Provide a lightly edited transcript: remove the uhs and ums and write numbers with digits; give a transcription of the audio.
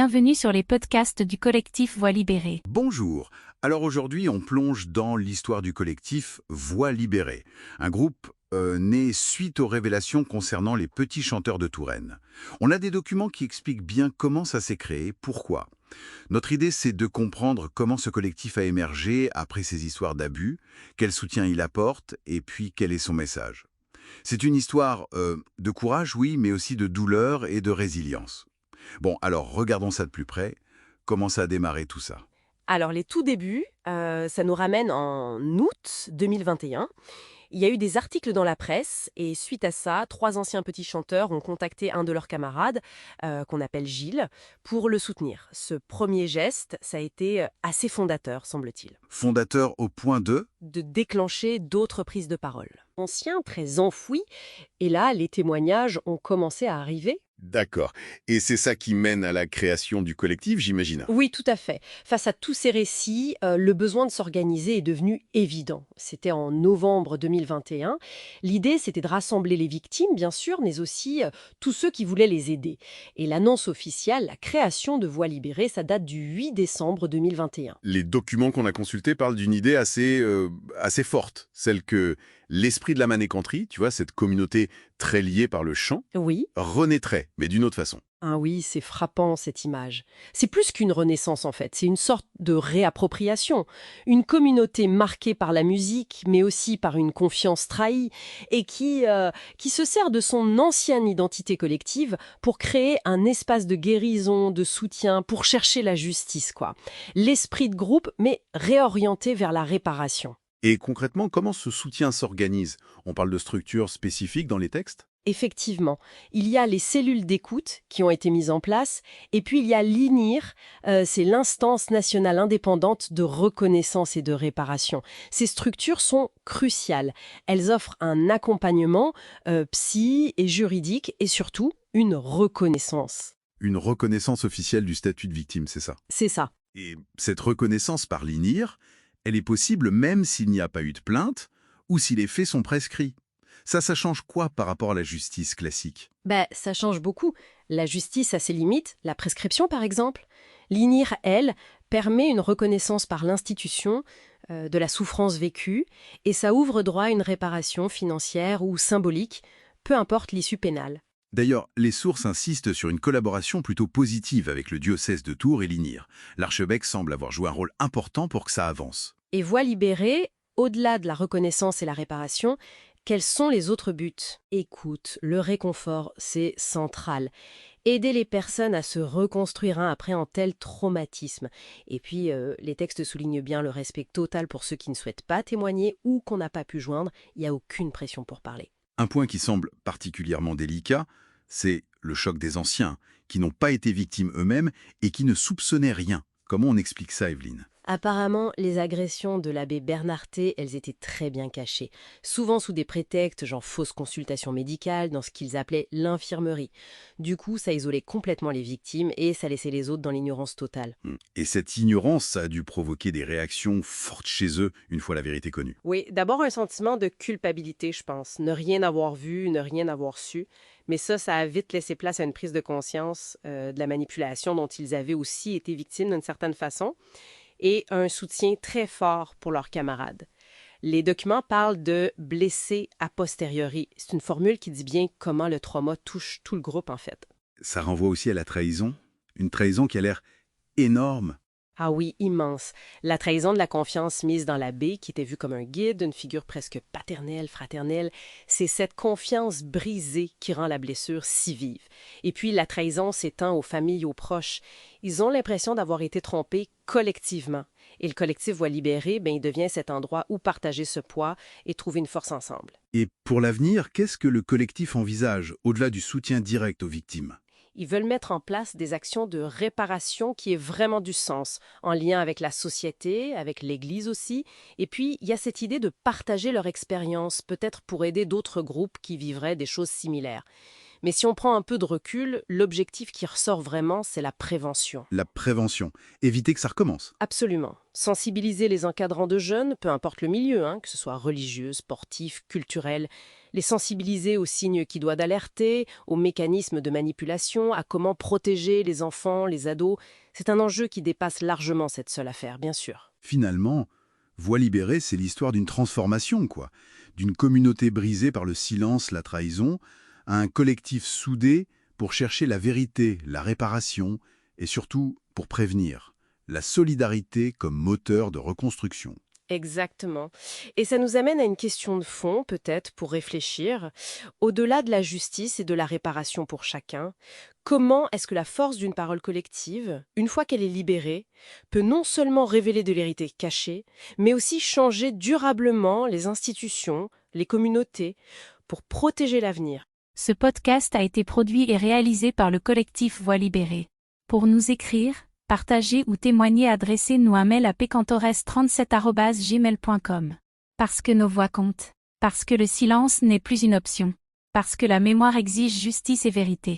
Bienvenue sur les podcasts du collectif Voix libérée. Bonjour. Alors aujourd'hui, on plonge dans l'histoire du collectif Voix libérée, un groupe né suite aux révélations concernant les petits chanteurs de Touraine. On a des documents qui expliquent bien comment ça s'est créé, pourquoi. Notre idée, c'est de comprendre comment ce collectif a émergé après ces histoires d'abus, quel soutien il apporte et puis quel est son message. C'est une histoire de courage, oui, mais aussi de douleur et de résilience. Bon, alors regardons ça de plus près. Comment ça a démarré tout ça? Alors, les tout débuts, ça nous ramène en août 2021. Il y a eu des articles dans la presse et suite à ça, 3 anciens petits chanteurs ont contacté un de leurs camarades, qu'on appelle Gilles, pour le soutenir. Ce premier geste, ça a été assez fondateur, semble-t-il, Fondateur au point de déclencher d'autres prises de parole. Anciens, très enfouis, et là, les témoignages ont commencé à arriver. D'accord. Et c'est ça qui mène à la création du collectif, j'imagine. Oui, tout à fait. Face à tous ces récits, le besoin de s'organiser est devenu évident. C'était en novembre 2021. L'idée, c'était de rassembler les victimes, bien sûr, mais aussi tous ceux qui voulaient les aider. Et l'annonce officielle, la création de Voix libérée, ça date du 8 décembre 2021. Les documents qu'on a consultés parlent d'une idée assez forte, celle que l'esprit de la manécanterie, tu vois, cette communauté très liée par le chant, Oui. renaîtrait, mais d'une autre façon. Ah oui, c'est frappant cette image. C'est plus qu'une renaissance en fait, c'est une sorte de réappropriation. Une communauté marquée par la musique, mais aussi par une confiance trahie, et qui se sert de son ancienne identité collective pour créer un espace de guérison, de soutien, pour chercher la justice, quoi. L'esprit de groupe, mais réorienté vers la réparation. Et concrètement, comment ce soutien s'organise? On parle de structures spécifiques dans les textes? Effectivement, il y a les cellules d'écoute qui ont été mises en place, et puis il y a l'INIR, c'est l'instance nationale indépendante de reconnaissance et de réparation. Ces structures sont cruciales. Elles offrent un accompagnement psy et juridique, et surtout une reconnaissance. Une reconnaissance officielle du statut de victime, c'est ça. C'est ça. Et cette reconnaissance par l'INIR, elle est possible même s'il n'y a pas eu de plainte ou si les faits sont prescrits. Ça change quoi par rapport à la justice classique? Ça change beaucoup. La justice a ses limites, la prescription par exemple. L'INIR, elle, permet une reconnaissance par l'institution de la souffrance vécue, et ça ouvre droit à une réparation financière ou symbolique, peu importe l'issue pénale. D'ailleurs, les sources insistent sur une collaboration plutôt positive avec le diocèse de Tours et l'INIR. L'archevêque semble avoir joué un rôle important pour que ça avance. Et Voix libérée, au-delà de la reconnaissance et la réparation, quels sont les autres buts? Écoute, le réconfort, c'est central. Aider les personnes à se reconstruire après un tel traumatisme. Et puis, les textes soulignent bien le respect total pour ceux qui ne souhaitent pas témoigner ou qu'on n'a pas pu joindre. Il n'y a aucune pression pour parler. Un point qui semble particulièrement délicat, c'est le choc des anciens, qui n'ont pas été victimes eux-mêmes et qui ne soupçonnaient rien. Comment on explique ça, Evelyne? Apparemment, les agressions de l'abbé Bernarté, elles étaient très bien cachées, souvent sous des prétextes genre fausse consultation médicale dans ce qu'ils appelaient l'infirmerie. Du coup, ça isolait complètement les victimes et ça laissait les autres dans l'ignorance totale. Et cette ignorance, ça a dû provoquer des réactions fortes chez eux une fois la vérité connue. Oui, d'abord un sentiment de culpabilité, je pense. Ne rien avoir vu, ne rien avoir su. Mais ça a vite laissé place à une prise de conscience de la manipulation dont ils avaient aussi été victimes d'une certaine façon, et un soutien très fort pour leurs camarades. Les documents parlent de blessés a posteriori. C'est une formule qui dit bien comment le trauma touche tout le groupe, en fait. Ça renvoie aussi à la trahison. Une trahison qui a l'air énorme. Ah oui, immense. La trahison de la confiance mise dans l'abbé, qui était vu comme un guide, une figure presque paternelle, fraternelle, c'est cette confiance brisée qui rend la blessure si vive. Et puis la trahison s'étend aux familles, aux proches. Ils ont l'impression d'avoir été trompés collectivement. Et le collectif Voix libérée, il devient cet endroit où partager ce poids et trouver une force ensemble. Et pour l'avenir, qu'est-ce que le collectif envisage, au-delà du soutien direct aux victimes? Ils veulent mettre en place des actions de réparation qui aient vraiment du sens, en lien avec la société, avec l'Église aussi. Et puis, il y a cette idée de partager leur expérience, peut-être pour aider d'autres groupes qui vivraient des choses similaires. Mais si on prend un peu de recul, l'objectif qui ressort vraiment, c'est la prévention. La prévention. Éviter que ça recommence. Absolument. Sensibiliser les encadrants de jeunes, peu importe le milieu, que ce soit religieux, sportif, culturel. Les sensibiliser aux signes qui doivent alerter, aux mécanismes de manipulation, à comment protéger les enfants, les ados. C'est un enjeu qui dépasse largement cette seule affaire, bien sûr. Finalement, Voix libérée, c'est l'histoire d'une transformation, quoi. D'une communauté brisée par le silence, la trahison, à un collectif soudé pour chercher la vérité, la réparation et surtout pour prévenir. La solidarité comme moteur de reconstruction. Exactement. Et ça nous amène à une question de fond, peut-être, pour réfléchir. Au-delà de la justice et de la réparation pour chacun, comment est-ce que la force d'une parole collective, une fois qu'elle est libérée, peut non seulement révéler de vérités cachées, mais aussi changer durablement les institutions, les communautés, pour protéger l'avenir? Ce podcast a été produit et réalisé par le collectif Voix libérée. Pour nous écrire, partager ou témoigner, adressez-nous un mail à pcantores37@gmail.com. Parce que nos voix comptent. Parce que le silence n'est plus une option. Parce que la mémoire exige justice et vérité.